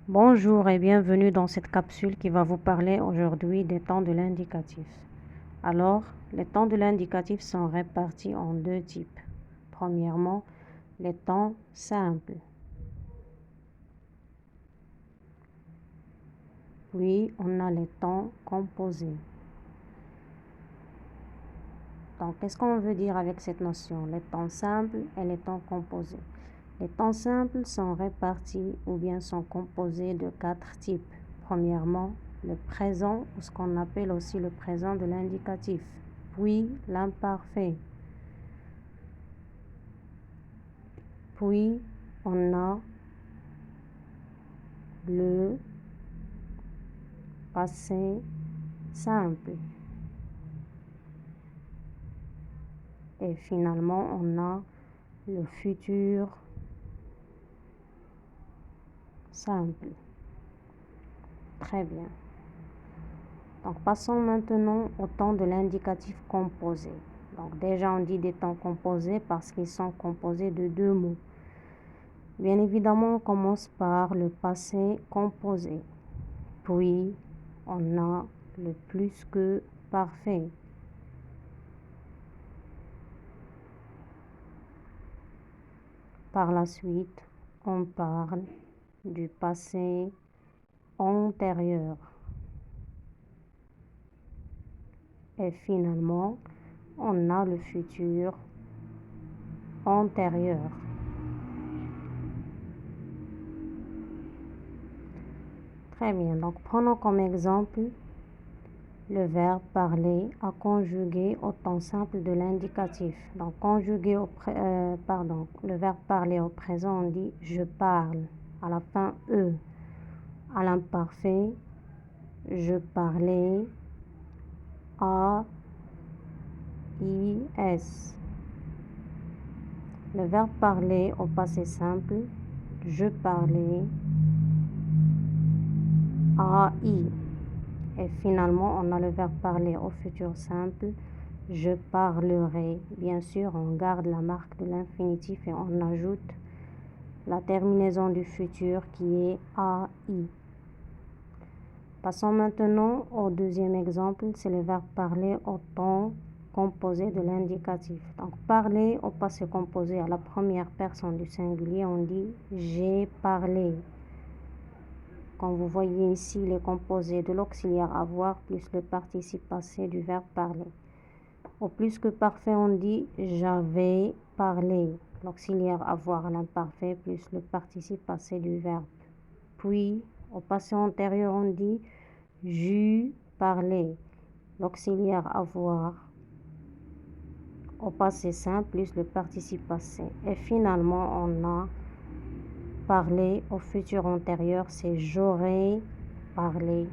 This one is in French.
Bonjour et bienvenue dans cette capsule qui va vous parler aujourd'hui des temps de l'indicatif. Alors, les temps de l'indicatif sont répartis en deux types. Premièrement, les temps simples. Puis, on a les temps composés. Donc, qu'est-ce qu'on veut dire avec cette notion? Les temps simples et les temps composés. Les temps simples sont répartis ou bien sont composés de 4 types. Premièrement, le présent, ou ce qu'on appelle aussi le présent de l'indicatif. Puis, l'imparfait. Puis, on a le passé simple. Et finalement, on a le futur simple. Très bien. Donc, passons maintenant au temps de l'indicatif composé. Donc, déjà, on dit des temps composés parce qu'ils sont composés de deux mots. Bien évidemment, on commence par le passé composé. Puis, on a le plus que parfait. Par la suite, on parle du passé antérieur. Et finalement, on a le futur antérieur. Très bien, donc prenons comme exemple le verbe parler à conjuguer au temps simple de l'indicatif. Donc conjuguer le verbe parler au présent, on dit je parle. À la fin, E. À l'imparfait, je parlais. A, I, S. Le verbe parler au passé simple, je parlais. A, I. Et finalement, on a le verbe parler au futur simple, je parlerai. Bien sûr, on garde la marque de l'infinitif et on ajoute la terminaison du futur qui est AI. Passons maintenant au deuxième exemple, c'est le verbe parler au temps composé de l'indicatif. Donc, parler au passé composé à la première personne du singulier, on dit j'ai parlé. Comme vous voyez ici, il est composé de l'auxiliaire avoir plus le participe passé du verbe parler. Au plus que parfait, on dit j'avais parlé. L'auxiliaire avoir à l'imparfait plus le participe passé du verbe. Puis, au passé antérieur, on dit j'eus parlé. L'auxiliaire avoir au passé simple plus le participe passé. Et finalement, on a parlé au futur antérieur, c'est j'aurais parlé.